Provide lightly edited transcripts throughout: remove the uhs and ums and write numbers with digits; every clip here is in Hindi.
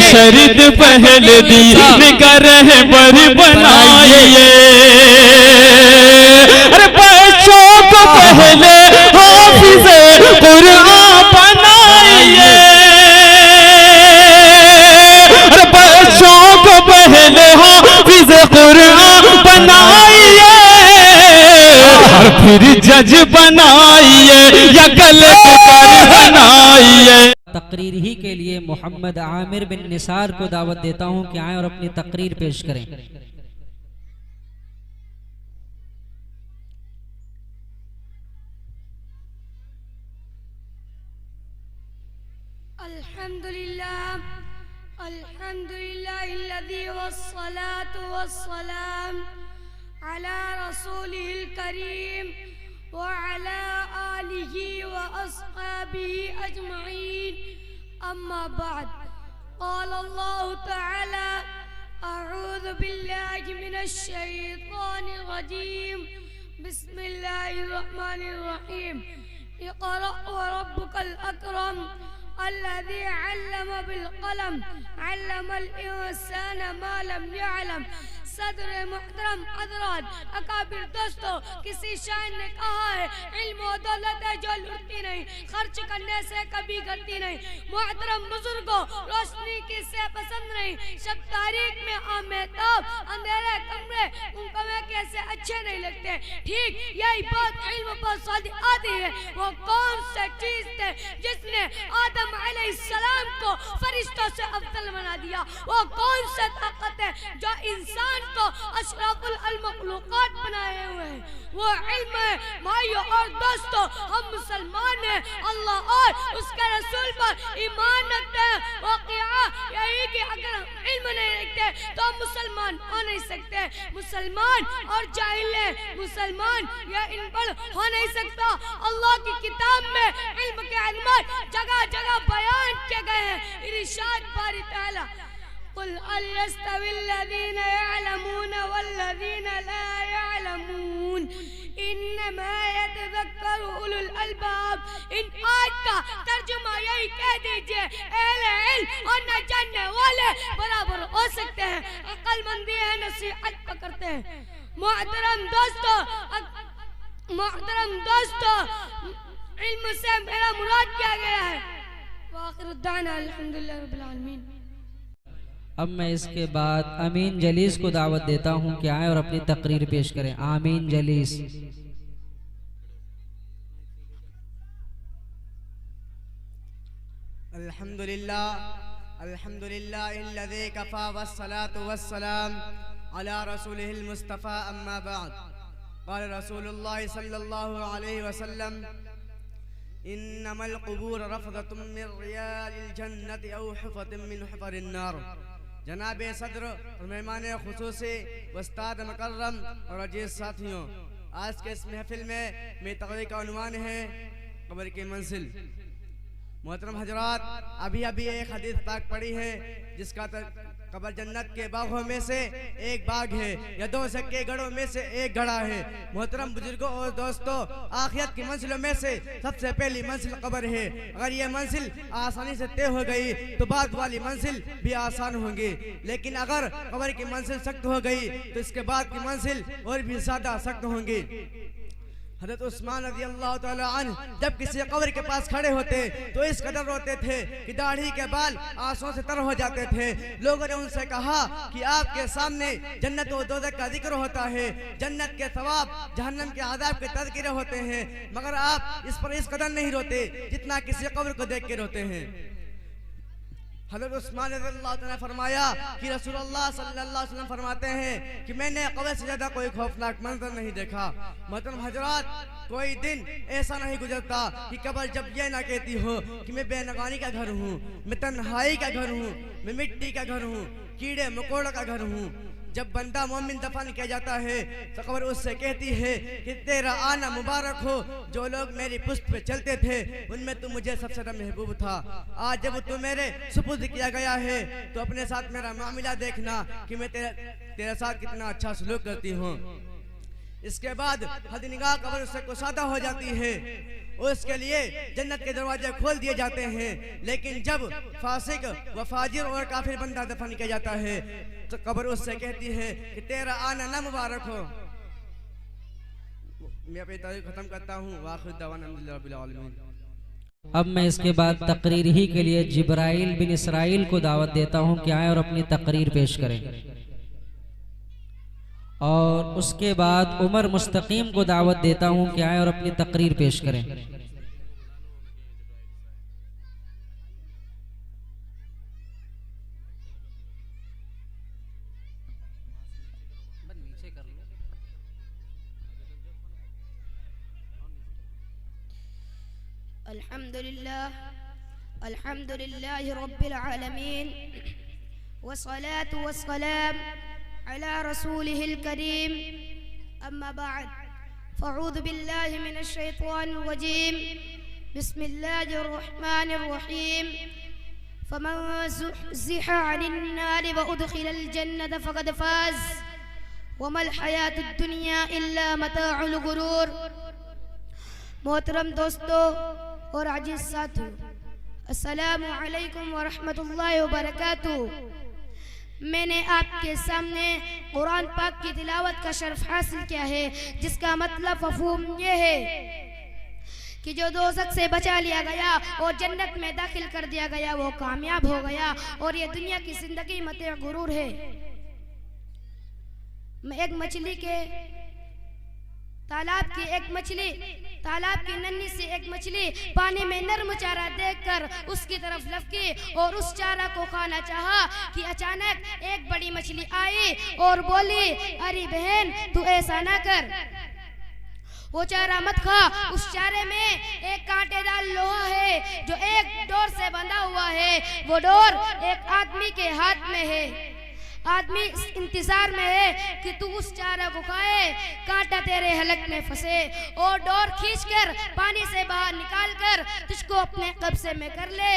शर्त पहले दीन का रहबर बनाइए। अरे बच्चों को पहले हाफिज़े कुरान बनाइए। अरे बच्चों को पहले हाफिज़े कुरान बनाइए, और फिर जज बनाइए या कलेक्टर बनाइए। तकरीर ही के लिए मोहम्मद आमिर बिन निसार को दावत देता हूं कि आए और अपनी तकरीर पेश करें। अल्हम्दुलिल्लाह अल्हम्दुलिल्लाहिल्लज़ी वस्सलातु वस्सलाम अला रसूलिहिल करीम व अला आलिहि व अस्हाबिहि अजमईन, अम्मा बाद। क़ाल अल्लाहु तआला अऊज़ु बिल्लाहि मिनश शैतानिर रजीम, बिस्मिल्लाहिर रहमानिर रहीम। इक़रा व रब्बुकल अकरम अल्लज़ी अल्लम बिल क़लम अल्लमल इंसाना मा लम यअलम। सदर मुहतरम हज़रात, अकाबिर दोस्तों, किसी शायर ने कहा है इल्म और दौलत है जो लुटती नहीं, खर्च करने से कभी घटती नहीं। मुहतरम बुजुर्गों, रोशनी किसे पसंद नहीं, शब तारीख में आमेताब, अंधेरे कमरे उनको में कैसे अच्छे नहीं लगते। ठीक यही बात इल्म पर सादी आती है। वो कौन सा चीज थे जिसने आदम अलैहिस्सलाम को फरिश्तों से अफजल बना दिया? वो कौन सा ताकत है जो इंसान को अशरफुल मखलूकात बनाए हुए हैं? वो इल्म है। भाइयों और दोस्तों, हम मुसलमान हैं, अल्लाह और उसके रसूल पर ईमान रखते हैं। वाक़या यही कि अगर हम इल्म नहीं रखते तो हम मुसलमान हो नहीं सकते। मुसलमान और जाहिल है, मुसलमान या अनपढ़ हो नहीं सकता। अल्लाह की किताब में इल्म के अहमियत जगह जगह बयान किए गए हैं। इरशाद बारी ताला, कुल हल यस्तविल्लज़ीना यअलमून वल्लज़ीना ला यअलमून इन्नमा यतज़क्करु उलुल अलबाब। इन आयत का तर्जुमा यही कह दीजिए, अहले इल्म और न जानने वाले बराबर हो सकते हैं। अक्लमंदी है, नसीहत पकड़ते हैं। मोहतरम दोस्तों, इल्म से मेरा मुराद किया गया है। वाखिर दाना अल्हम्दुलिल्लाह रब्बिल आलमीन। अब मैं इसके बाद अमीन जलीस को दावत देता हूं कि आए और अपनी तकरीर पेश करें। आमीन जलीस। अल्हम्दुलिल्लाह अल्हम्दुलिल्लाहिल्लज़ी कफ़ा वस्सलातु वस्सलाम अला रसूलिहिल मुस्तफ़ा, अम्मा बाद। क़ाल रसूलुल्लाह सल्लल्लाहु अलैहि वसल्लम, इन्नमल क़ुबूर रफ़दतुम मिन रियालिल जन्नति औ हुफ़तुम मिन हुफ़रिन नार। जनाब सदर और मेहमान खुसूसी उस्ताद मुकर्रम और अजीज साथियों, आज के इस महफिल में मेरी तकरीर का उन्वान है कब्र की मंजिल। मोहतरम हजरात, अभी एक हदीस पाक पढ़ी है जिसका कब्र जन्नत के बागों में से एक बाग है या दो सक्के गढ़ों में से एक गढ़ा है। मोहतरम बुजुर्गों और दोस्तों, आखिरत की मंजिलों में से सबसे पहली मंजिल कब्र है। अगर ये मंजिल आसानी से तय हो गई तो बाद वाली मंजिल भी आसान होंगी, लेकिन अगर कब्र की मंजिल सख्त हो गई तो इसके बाद की मंजिल और भी ज्यादा सख्त होंगी। हज़रत उस्मान रज़ियल्लाहु तआला अन्हु जब किसी कब्र के पास खड़े होते तो इस कदर रोते थे कि दाढ़ी के बाल आंसुओं से तर हो जाते थे। लोगों ने उनसे कहा कि आपके सामने जन्नत और दोज़ख का जिक्र होता है, जन्नत के सवाब, जहन्नम के आज़ाब के तज़किरे होते हैं, मगर आप इस पर इस कदर नहीं रोते जितना किसी कब्र को देख के रोते हैं। हज़रत उस्मान रज़ियल्लाहु तआला ने फरमाया कि रसूलुल्लाह सल्लल्लाहु अलैहि वसल्लम फरमाते हैं कि मैंने कब्र से ज्यादा कोई खौफनाक मंजर नहीं देखा। मोहतरम हजरात, कोई दिन ऐसा नहीं गुजरता कि कब्र जब ये ना कहती हो कि मैं बेनगानी का घर हूँ, मैं तन्हाई का घर हूँ, मैं मिट्टी का घर हूँ, कीड़े मकोड़ों का घर हूँ। जब बंदा मोमिन दफन किया जाता है तो कब्र उससे कहती है कि तेरा आना मुबारक हो, जो लोग मेरी पुश्त पे चलते थे उनमें तू मुझे सबसे ज्यादा महबूब था। आज जब तू मेरे सुपुर्द किया गया है तो अपने साथ मेरा मामला देखना कि मैं तेरे साथ कितना अच्छा सलूक करती हूँ। इसके बाद हदनिगाह कब्र से कुशादा हो जाती है, उसके लिए जन्नत के दरवाजे खोल दिए जाते हैं। लेकिन जब फासिक व फाजिर और काफिर बंदा दफन किया जाता है तो कब्र उससे कहती है कि तेरा आना न मुबारक हो। मैं अपनी तारीफ खत्म करता हूँ। वाखिर दवाना अल्हम्दुलिल्लाह रब्बिल आलमीन। अब मैं इसके बाद तकरीर ही के लिए जिब्राइल बिन इसराइल को दावत देता हूँ कि आए और अपनी तकरीर पेश करें। और उसके बाद उमर मुस्तकीम को दावत देता हूँ कि आए और अपनी तकरीर पेश करें। अल्हम्दुलिल्लाह रब्बिल आलमीन वस्सलातु वस्सलाम अला रसूलिहिल करीम अम्मा बाद फ़अऊज़ु बिल्लाहि मिनश शैतानिर रजीम बिस्मिल्लाहिर रहमानिर रहीम फमन ज़ुहज़िहा अनिन नारि व उदखिलल जन्नत फ़क़द फ़ाज़ वमल हयातुद दुनिया इल्ला मताउल गुरूर। मोहतरम दोस्तों और अजीज साथियों, अस्सलामु अलैकुम व रहमतुल्लाहि व बरकातुहू। मैंने आपके सामने कुरान पाक की तिलावत का शर्फ हासिल किया है, जिसका मतलब मफ़हूम ये है कि जो दोज़ख से बचा लिया गया और जन्नत में दाखिल कर दिया गया वो कामयाब हो गया, और ये दुनिया की जिंदगी मते गुरूर है। मैं एक मछली के तालाब की नन्ही से एक मछली पानी में नर्म चारा देखकर उसकी तरफ लपकी और उस चारा को खाना चाहा कि अचानक एक बड़ी मछली आई और बोली, अरे बहन तू ऐसा ना कर, वो चारा मत खा। उस चारे में एक कांटेदार लोहा है जो एक डोर से बंधा हुआ है। वो डोर एक आदमी के हाथ में है। आदमी इंतजार में है कि तू उस चारा को खाए, कांटा तेरे हलक में फंसे और डोर खींचकर पानी से बाहर निकालकर तुझको अपने कब्जे में कर ले,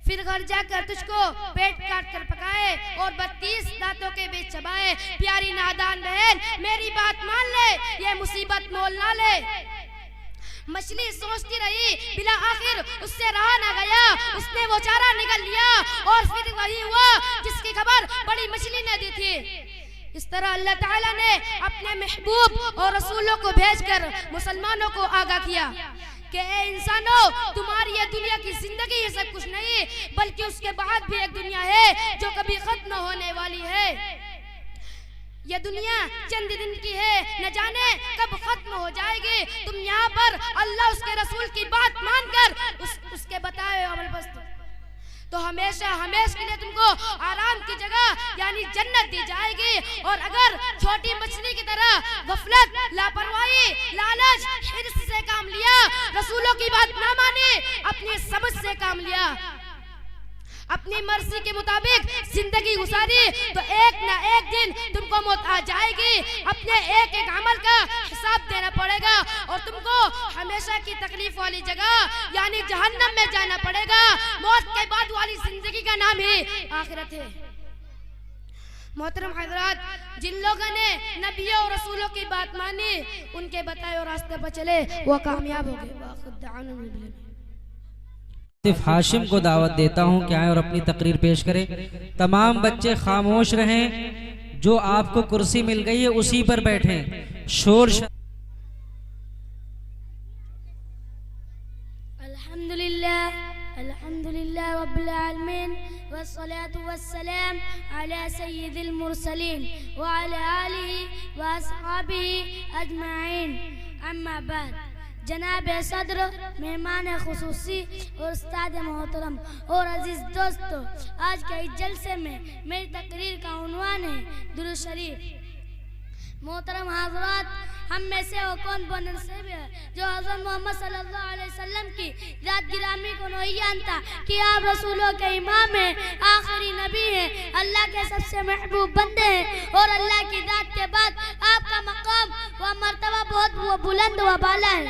फिर घर जाकर तुझको पेट काट कर पकाए और 32 दांतों के बीच चबाए। प्यारी नादान बहन मेरी बात मान ले, ये मुसीबत मोल ना ले। मछली सोचती रही, बिला आखिर उससे रहा ना गया, उसने वो चारा निगल लिया और फिर वही हुआ जिसकी खबर बड़ी मछली ने दी थी। इस तरह अल्लाह ताला ने अपने महबूब और रसूलों को भेजकर मुसलमानों को आगाह किया कि ए इंसानों, तुम्हारी ये दुनिया की जिंदगी ये सब कुछ नहीं, बल्कि उसके बाद भी एक दुनिया है जो कभी खत्म न होने वाली है। ये दुनिया चंद दिन की है, न जाने कब खत्म हो जाएगी। तुम यहाँ पर अल्लाह उसके रसूल की बात मानकर उसके बताए अमल बस तो हमेशा के लिए तुमको आराम की जगह यानी जन्नत दी जाएगी। और अगर छोटी मछली की तरह गफलत, लापरवाही, लालच, हिर्स से काम लिया, रसूलों की बात ना मानी, अपनी समझ से काम लिया, अपनी मर्जी के मुताबिक जिंदगी गुजारी, तो एक ना एक दिन तुमको मौत आ जाएगी। अपने एक एक अमल का हिसाब देना पड़ेगा और तुमको हमेशा की तकलीफ वाली जगह यानी जहन्नम में जाना पड़ेगा। मौत के बाद वाली जिंदगी का नाम ही आखिरत है। मोहतरम हजरात, जिन लोगों ने नबियों और रसूलों की बात मानी, उनके बताए और रास्ते पर चले, वो कामयाब हो गए। हाशिम को दावत देता हूँ कि आए और अपनी तकरीर पेश करें। तमाम बच्चे खामोश रहें, जो आपको कुर्सी मिल गई है उसी पर बैठें। शोर अल्हम्दुलिल्लाह रब्बिल आलमीन वस्सलातु वस्सलाम अला सय्यिदिल मुरसलीन व अला आलिहि व अस्हाबिहि अजमाइन। अम्मा बाद, जनाब सदर, मेहमान खुसूसी और उस्ताद मोहतरम और अजीज दोस्तों, आज के इस जलसे में मेरी तकरीर का उन्वान है दुरूद शरीफ। मोहतरम हाज़रात, हम में से वो कौन बनसीब है जो हज़रत मोहम्मद सल्लल्लाहु अलैहि वसल्लम की ज़ात गिरामी को नहीं जानता कि आप रसूलों के इमाम हैं, आखिरी नबी हैं, अल्लाह के सबसे महबूब बंदे हैं और अल्लाह की ज़ात के बाद आपका मकाम व मर्तबा बहुत बुलंद व बाला है।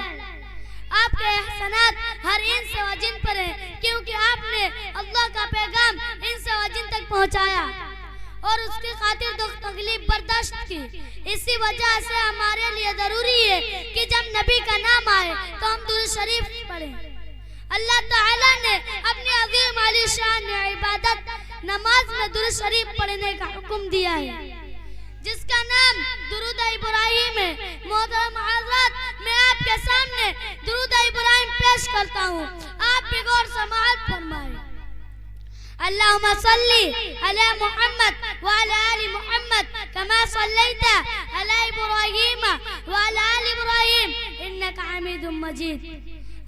आपके एहसानात हर इंस व जिन पर है, क्योंकि आपने अल्लाह का पैगाम इंस व जिन तक पहुँचाया और उसकी खातिर दुख तकलीफ बर्दाश्त की। इसी वजह से हमारे लिए जरूरी है कि जब नबी का नाम आए तो हम दुरूद शरीफ पढ़ें। अल्लाह ताला ने अपनी अज़ीम आलीशान इबादत नमाज में दुरूद शरीफ पढ़ने का हुक्म दिया है, जिसका नाम दुरूद इब्राहिम है। मोहतरम हज़रात, मैं आपके सामने दुरूद इब्राहिम पेश करता हूँ, आप भी गौर समाअत फरमाएं। अल्लाहुम्मा सल्ली अला मुहम्मद व अला आलि मुहम्मद कमा सल्लैता अला इब्राहिम व अला आलि इब्राहिम इन्नका हमीदुम मजीद।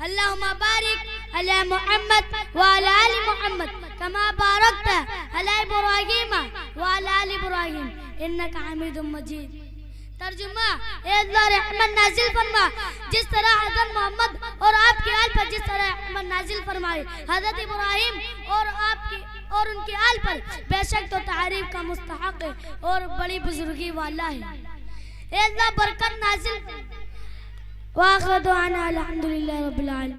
अल्लाहुम्मा बारिक अला मुहम्मद व अला आलि मुहम्मद कमा बारकता अला इब्राहिम व अला आलि इब्राहिम इन्नका हमीदुम मजीद। तर्जुमा, ए अल्लाह रहमत नाजिल फरमा, जिस तरह हज़रत मोहम्मद और आपके आल पर जिस तरह रहमत नाजिल फरमाए हज़रत इब्राहिम और आपकी और उनके आल पर, बेशक तो तारीफ का मुस्तहक है और बड़ी बुजुर्गी वाला है। ए अल्लाह बरकत नाजिल। व आखिर दुआना अल्हम्दुलिल्लाह रब्बिल आलमीन।